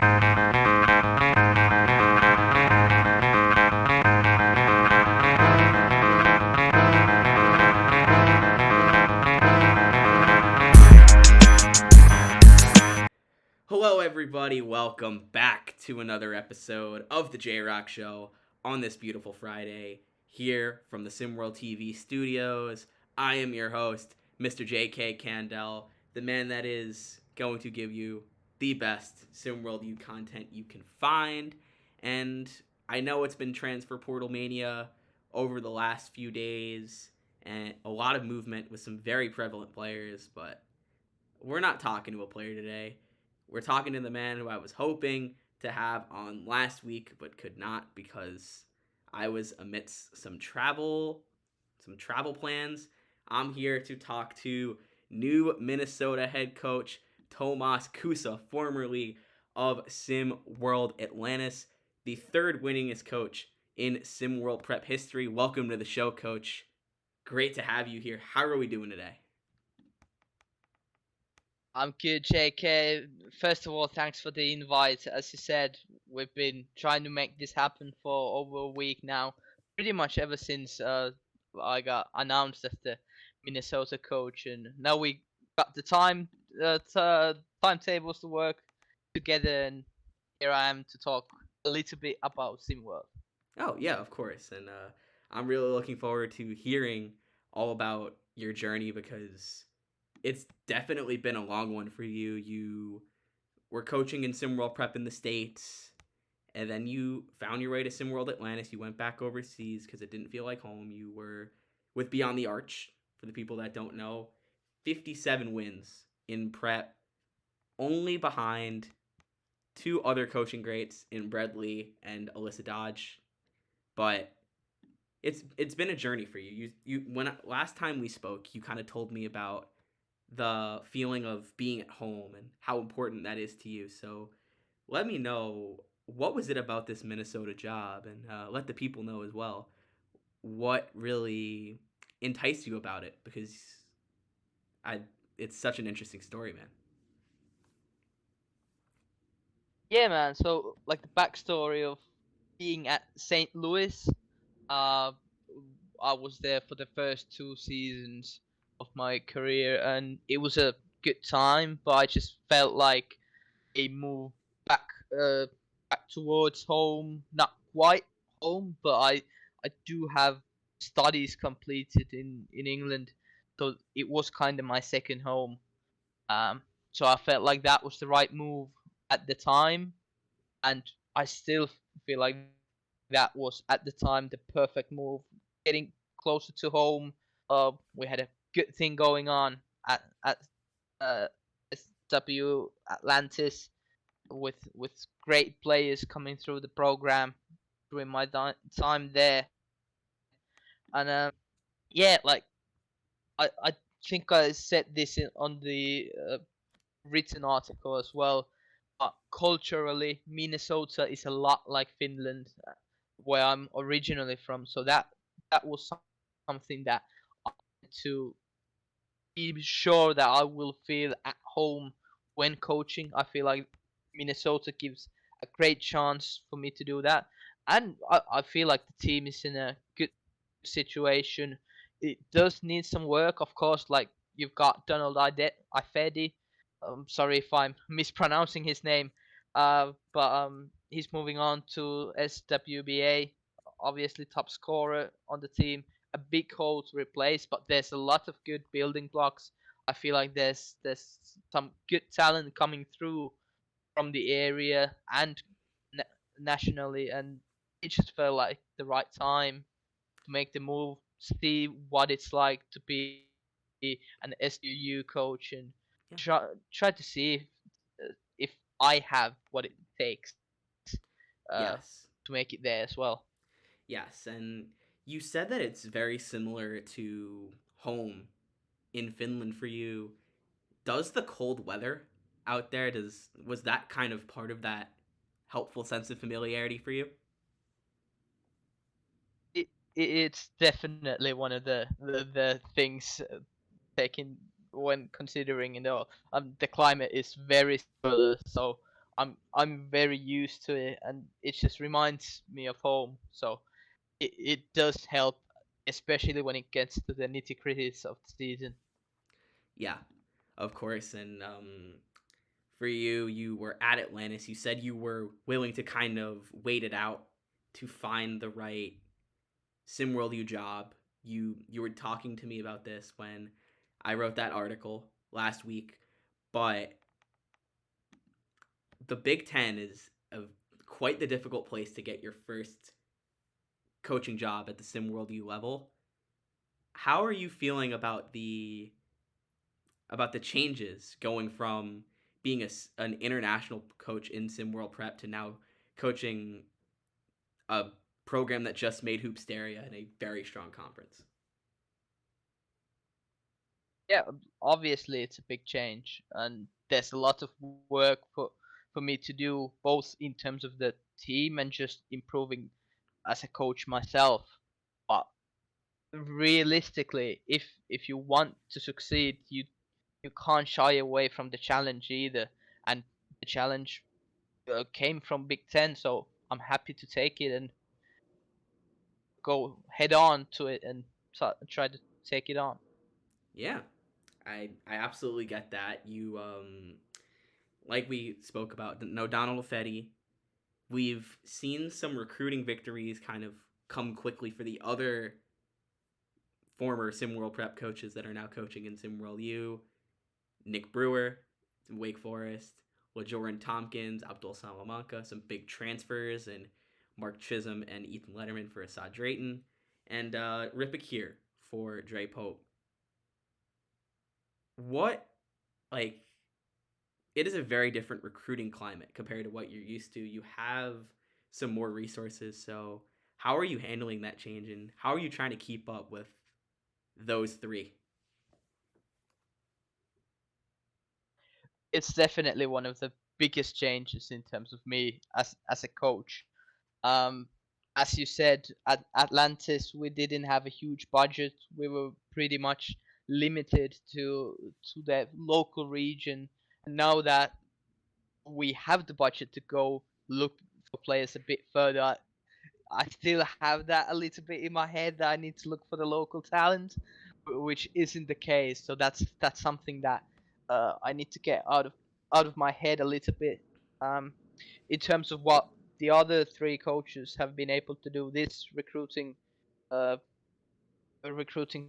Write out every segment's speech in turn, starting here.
Hello, everybody. Welcome back to another episode of the J Rock Show on this beautiful Friday here from the SimWorld TV studios. I am your host, Mr. J.K. Candell, the man that is going to give you the best SimWorld U content you can find. And I know it's been Transfer Portal Mania over the last few days and a lot of movement with some very prevalent players, but we're not talking to a player today. We're talking to the man who I was hoping to have on last week, but could not because I was amidst some travel plans. I'm here to talk to new Minnesota head coach Tomas Koose, formerly of SimWorld Atlantis, the third winningest coach in SimWorld Prep history. Welcome to the show, Coach. Great to have you here. How are we doing today? I'm good, JK. First of all, thanks for the invite. As you said, we've been trying to make this happen for over a week now. Pretty much ever since I got announced as the Minnesota coach, and now we got the timetables to work together, and here I am to talk a little bit about SimWorld. Oh, yeah, of course. And I'm really looking forward to hearing all about your journey because it's definitely been a long one for you. You were coaching in SimWorld Prep in the States, and then you found your way to SimWorld Atlantis. You went back overseas because it didn't feel like home. You were with Beyond the Arch, for the people that don't know, 57 wins in prep, only behind two other coaching greats in Brett Lee and Alyssa Dodge. But it's been a journey for you. When last time we spoke, you kind of told me about the feeling of being at home and how important that is to you. So let me know, what was it about this Minnesota job, and let the people know as well what really enticed you about it, because I it's such an interesting story, man. Yeah, man. So, like the backstory of being at St. Louis, uh, I was there for the first 2 seasons of my career, and it was a good time. But I just felt like a move back, uh, back towards home. Not quite home, but I do have studies completed in England, so it was kind of my second home. Um, so I felt like that was the right move at the time, and I still feel like that was at the time the perfect move. Getting closer to home, we had a good thing going on at uh, SW Atlantis with great players coming through the program during my time there, and yeah, like I think I said this on the written article as well. Culturally, Minnesota is a lot like Finland, where I'm originally from. So that was something that I had to be sure that I will feel at home when coaching. I feel like Minnesota gives a great chance for me to do that, and I feel like the team is in a good situation. It does need some work, of course. Like you've got Donald Ifedi. Sorry if I'm mispronouncing his name, but he's moving on to SWBA. Obviously, top scorer on the team, a big hole to replace, but there's a lot of good building blocks. I feel like there's some good talent coming through from the area and nationally, and it just felt like the right time to make the move, see what it's like to be an SUU coach, and Yeah. try to see if I have what it takes uh, Yes. to make it there as well. Yes, and you said that it's very similar to home in Finland for you. Does the cold weather out there, does was that kind of part of that helpful sense of familiarity for you? It's definitely one of the things taken when considering, the climate is very similar. So I'm very used to it, and it just reminds me of home. So it does help, especially when it gets to the nitty gritties of the season. Yeah, of course. And for you, you were at Atlantis. You said you were willing to kind of wait it out to find the right SimWorld U job. You were talking to me about this when I wrote that article last week, but the Big Ten is quite the difficult place to get your first coaching job at the SimWorld U level. How are you feeling about the changes going from being an international coach in SimWorld Prep to now coaching a program that just made Hoopsteria in a very strong conference? Yeah, obviously it's a big change, and there's a lot of work for me to do, both in terms of the team and just improving as a coach myself. But realistically, if you want to succeed, you can't shy away from the challenge either. And the challenge came from Big Ten, so I'm happy to take it and go head on to it and try to take it on. Yeah, I absolutely get that. You like we spoke about, no Donald Fetty. We've seen some recruiting victories kind of come quickly for the other former SimWorld Prep coaches that are now coaching in SimWorld U. Nick Brewer, Wake Forest, LaJoran Tompkins, Abdul Salamanca, some big transfers, and Mark Chisholm and Ethan Letterman for Assad Drayton, and Rip Akir for Dre Pope. What, like, it is a very different recruiting climate compared to what you're used to. You have some more resources, so how are you handling that change, and how are you trying to keep up with those three? It's definitely one of the biggest changes in terms of me as a coach. Um, as you said, at Atlantis we didn't have a huge budget. We were pretty much limited to the local region. And now that we have the budget to go look for players a bit further, I still have that a little bit in my head that I need to look for the local talent, which isn't the case. So that's something that I need to get out of my head a little bit. Um, in terms of what the other three coaches have been able to do this uh, recruiting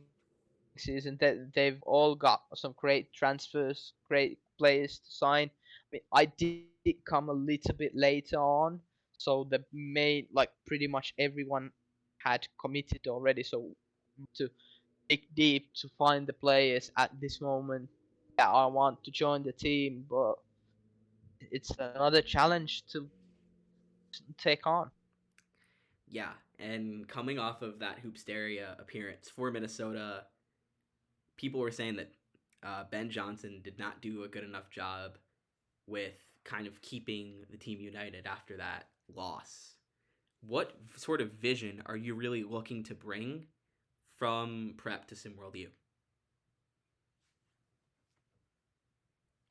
season, that they've all got some great transfers, great players to sign. I mean, I did come a little bit later on, so the main, like, pretty much everyone had committed already. So to dig deep to find the players at this moment, yeah, I want to join the team, but it's another challenge to take on. Yeah, and coming off of that Hoopsteria appearance for Minnesota, people were saying that Ben Johnson did not do a good enough job with kind of keeping the team united after that loss. What sort of vision are you really looking to bring from Prep to SimWorld U?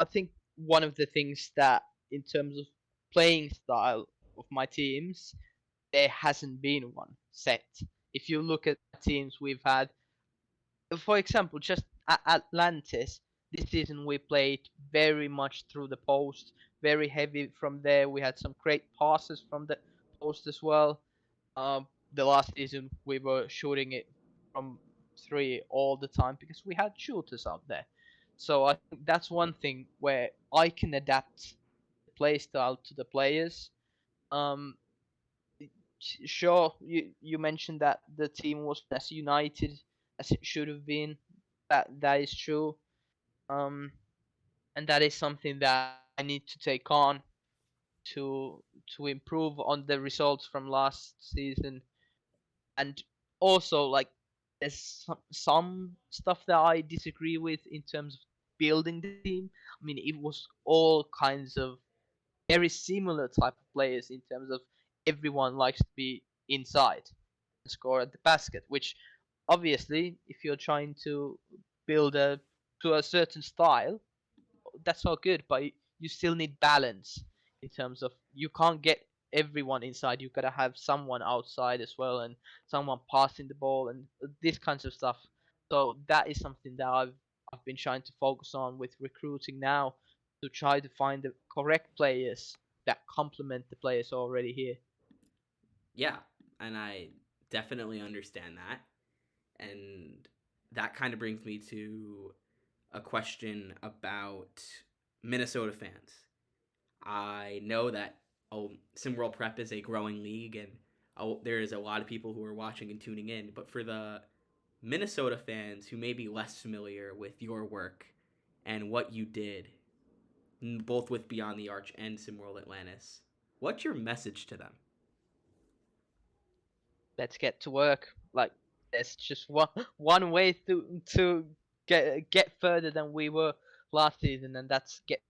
I think one of the things that, in terms of playing style of my teams, there hasn't been one set. If you look at teams we've had, for example, just at Atlantis, this season we played very much through the post, very heavy from there. We had some great passes from the post as well. The last season we were shooting it from three all the time because we had shooters out there. So I think that's one thing where I can adapt the play style to the players. Um, sure, you mentioned that the team wasn't as united as it should have been. That is true. Um, and that is something that I need to take on to improve on the results from last season. And also, like, there's some stuff that I disagree with in terms of building the team. I mean, it was all kinds of very similar type of players in terms of everyone likes to be inside and score at the basket, which obviously, if you're trying to build a to a certain style, that's all good, but you still need balance in terms of you can't get everyone inside. You gotta have someone outside as well, and someone passing the ball and this kinds of stuff. So that is something that I've been trying to focus on with recruiting now, to try to find the correct players that complement the players already here. Yeah, and I definitely understand that. And that kind of brings me to a question about Minnesota fans. I know that SimWorld Prep is a growing league, and there is a lot of people who are watching and tuning in. But for the Minnesota fans who may be less familiar with your work and what you did, both with Beyond the Arch and SimWorld Atlantis, what's your message to them? Let's get to work. Like there's just one way to get further than we were last season, and that's get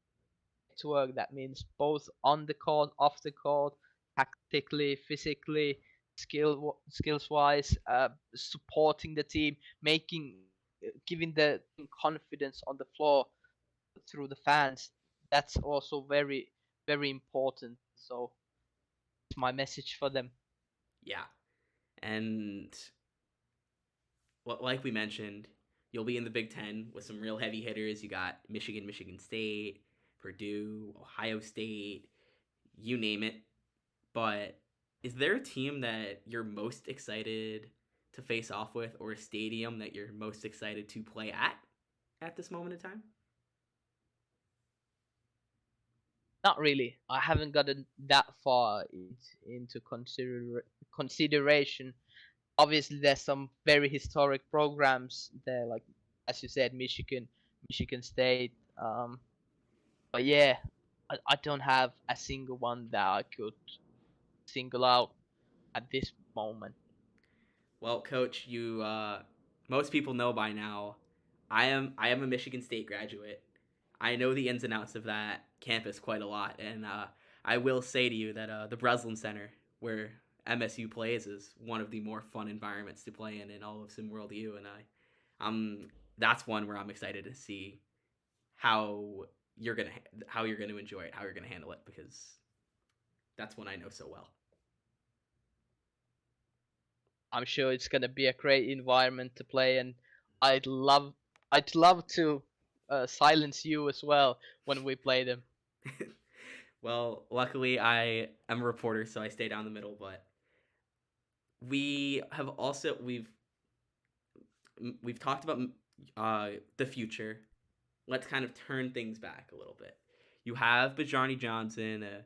to work. That means both on the court, off the court, tactically, physically, skills wise, supporting the team, making giving the team confidence on the floor through the fans. That's also very important. So it's my message for them. Yeah, and like we mentioned, you'll be in the Big Ten with some real heavy hitters. You got Michigan, Michigan State, Purdue, Ohio State, you name it. But is there a team that you're most excited to face off with, or a stadium that you're most excited to play at this moment in time? Not really. I haven't gotten that far into consideration. Obviously, there's some very historic programs there, like as you said, Michigan State. But yeah, I don't have a single one that I could single out at this moment. Well, coach, you most people know by now, I am a Michigan State graduate. I know the ins and outs of that campus quite a lot, and I will say to you that the Breslin Center, where MSU plays, is one of the more fun environments to play in all of SimWorld U, and that's one where I'm excited to see how how you're gonna enjoy it, how you're gonna handle it, because that's one I know so well. I'm sure it's gonna be a great environment to play, and I'd love I'd love to silence you as well when we play them. Well, luckily I am a reporter, so I stay down the middle. But we've talked about the future. Let's kind of turn things back a little bit. You have Bajani Johnson, a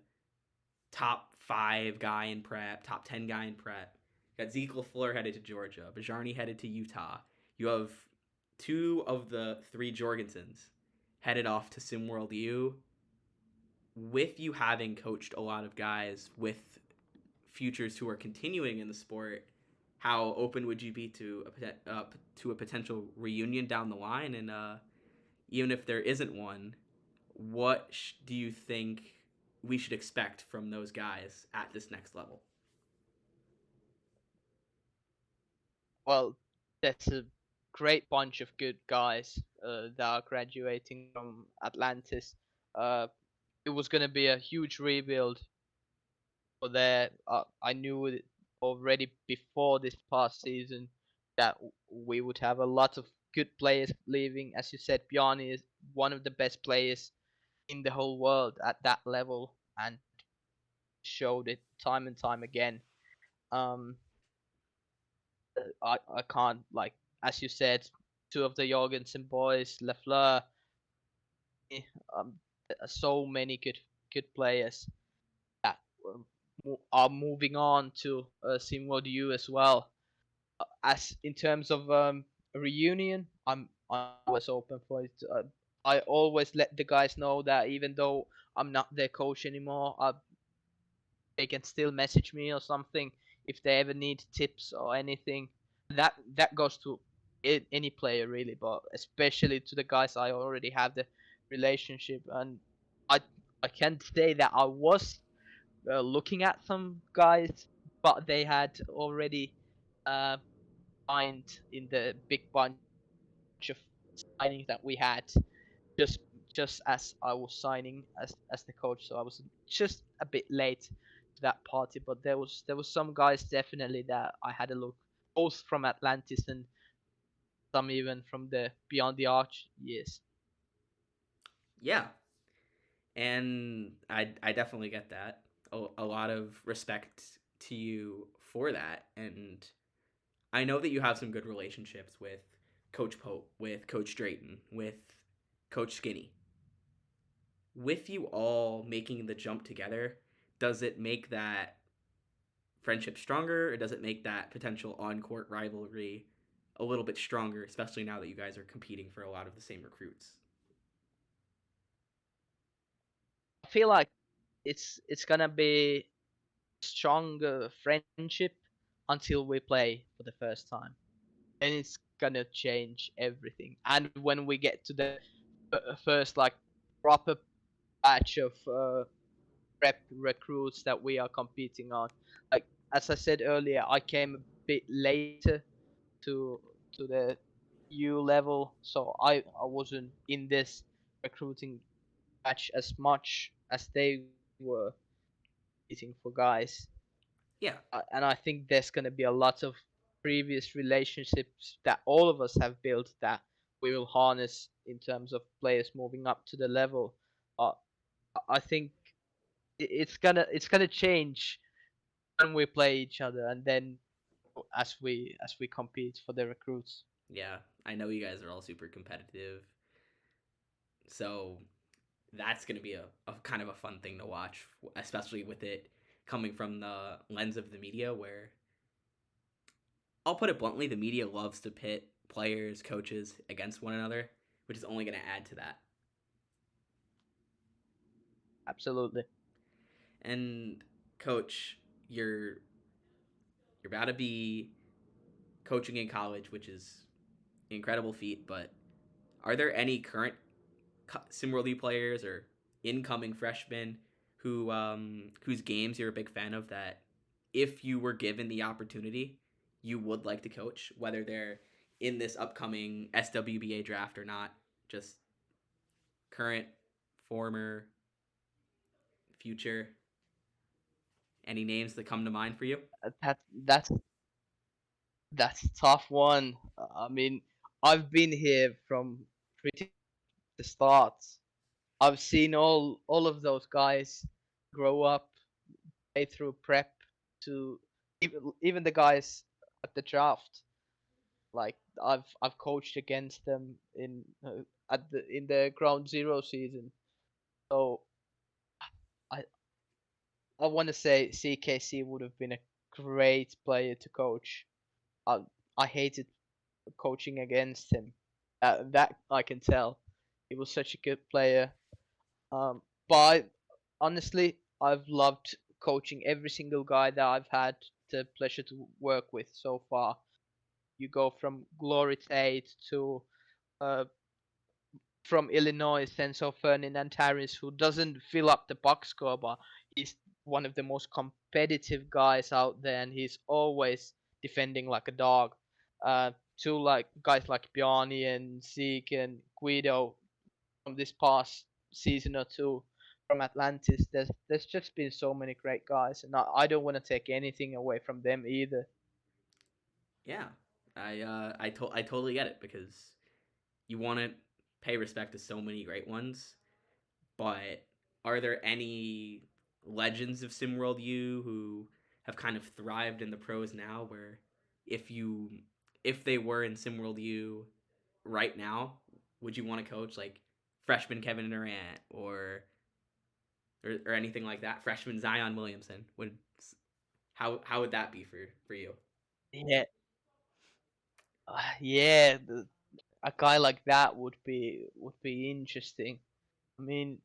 top 5 guy in prep, top 10 guy in prep. You got Zeke LaFleur headed to Georgia, Bajani headed to Utah. You have 2 of the 3 Jorgensens headed off to SimWorld U. With you having coached a lot of guys with futures who are continuing in the sport, how open would you be to a potential reunion down the line? And even if there isn't one, what do you think we should expect from those guys at this next level? Well, that's a great bunch of good guys that are graduating from Atlantis. Uh, it was gonna be a huge rebuild for there. I knew it already before this past season that we would have a lot of good players leaving. As you said, Bjarni is one of the best players in the whole world at that level, and showed it time and time again. Um, I can't, like as you said, 2 of the Jorgensen boys, Lafleur, eh, um, so many good players that are moving on to SimWorld U as well. As in terms of a reunion, I'm always open for it. I always let the guys know that even though I'm not their coach anymore, they can still message me or something if they ever need tips or anything. That goes to any player really, but especially to the guys I already have the relationship. And I I can't say that I was looking at some guys, but they had already uh, signed in the big bunch of signings that we had. Just just as I was signing as the coach, so I was just a bit late to that party. But there was some guys definitely that I had a look, both from Atlantis and some even from the Beyond the Arch years. Yeah, and I definitely get that. A lot of respect to you for that, and I know that you have some good relationships with Coach Pope, with Coach Drayton, with Coach Skinny. With you all making the jump together, does it make that friendship stronger, or does it make that potential on court rivalry a little bit stronger, especially now that you guys are competing for a lot of the same recruits? I feel like it's gonna be stronger friendship until we play for the first time. And it's gonna change everything. And when we get to the first like proper batch of prep recruits that we are competing on, like as I said earlier, I came a bit later to the U level, so I wasn't in this recruiting batch as much as they were competing for guys. Yeah, And I think there's going to be a lot of previous relationships that all of us have built that we will harness in terms of players moving up to the level. Uh, I think it's gonna change when we play each other, and then as we compete for the recruits. yeah. I know you guys are all super competitive, so that's going to be a kind of a fun thing to watch, especially with it coming from the lens of the media, where I'll put it bluntly, the media loves to pit players, coaches against one another, which is only going to add to that. Absolutely. And coach, you're you're about to be coaching in college, which is an incredible feat. But are there any current SimWorld players or incoming freshmen whose games you're a big fan of that, if you were given the opportunity, you would like to coach, whether they're in this upcoming SWBA draft or not? Just current, former, future. Any names that come to mind for you? That that's a tough one. I mean, I've been here from pretty the start. I've seen all of those guys grow up, play through prep to even the guys at the draft. Like I've coached against them in the ground zero season. So I I want to say CKC would have been a great player to coach. I I hated coaching against him. That I can tell. He was such a good player. But honestly, I've loved coaching every single guy that I've had the pleasure to work with so far. You go from Glory Tate to uh, from Illinois, Senso Ferdinand Harris, who doesn't fill up the box score, but he's one of the most competitive guys out there, and he's always defending like a dog. To like guys like Bjarni and Zeke and Guido from this past season or two from Atlantis. There's just been so many great guys, and I don't want to take anything away from them either. Yeah, I totally get it because you want to pay respect to so many great ones, but are there any legends of SimWorld U who have kind of thrived in the pros now? Where if you if they were in SimWorld U right now, would you want to coach like freshman Kevin Durant or anything like that? Freshman Zion Williamson would how would that be for you? Yeah, yeah. A guy like that would be interesting. I mean,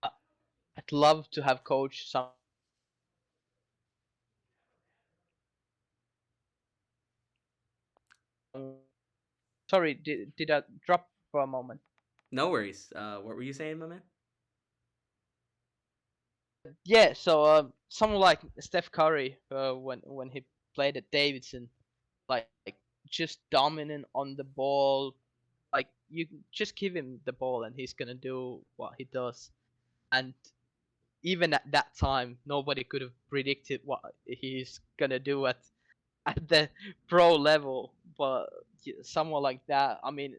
I- I'd love to have coached someone sorry, did I drop for a moment? No worries. What were you saying, my man? Yeah, so someone like Steph Curry, when he played at Davidson, like just dominant on the ball, like you just give him the ball and he's gonna do what he does. And even at that time, nobody could have predicted what he's gonna do at the pro level. But someone like that, I mean,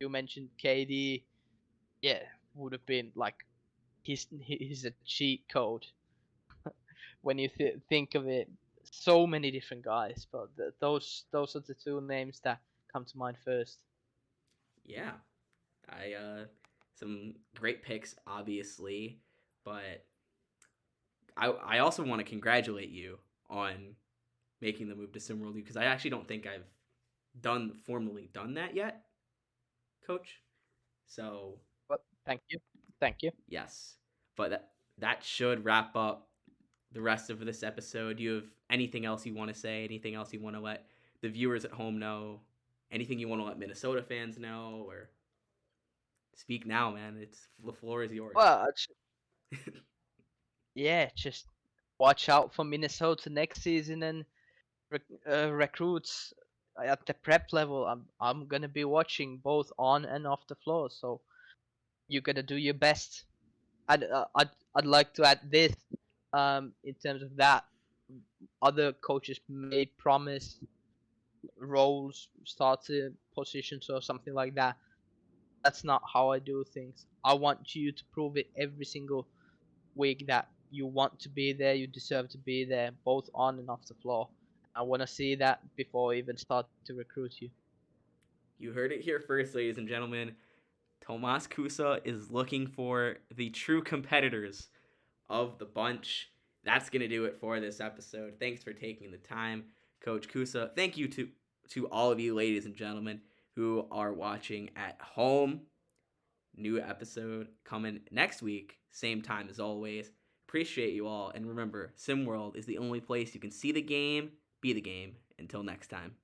you mentioned KD, yeah, would have been like he's a cheat code when you think of it. So many different guys, but those are the two names that come to mind first. Yeah, I some great picks, obviously, but I also want to congratulate you on making the move to SimWorld because I actually don't think I've formally done that yet, Coach. So But thank you. yes, but that should wrap up the rest of this episode. Do you have anything else you want to say? Anything else you want to let the viewers at home know? Anything you want to let Minnesota fans know? Or speak now, man. It's the floor is yours. Well, yeah, just watch out for Minnesota next season and recruits at the prep level. I'm gonna be watching both on and off the floor, so you gotta do your best. I'd like to add this in terms of that other coaches may promise roles, starting positions, or something like that. That's not how I do things. I want you to prove it every single week that you want to be there, you deserve to be there, both on and off the floor. I want to see that before I even start to recruit you. You heard it here first, ladies and gentlemen. Tomas Kusa is looking for the true competitors of the bunch. That's going to do it for this episode. Thanks for taking the time, Coach Kusa. Thank you to all of you, ladies and gentlemen, who are watching at home. New episode coming next week, same time as always. Appreciate you all. And remember, SimWorld is the only place you can see the game, be the game. Until next time.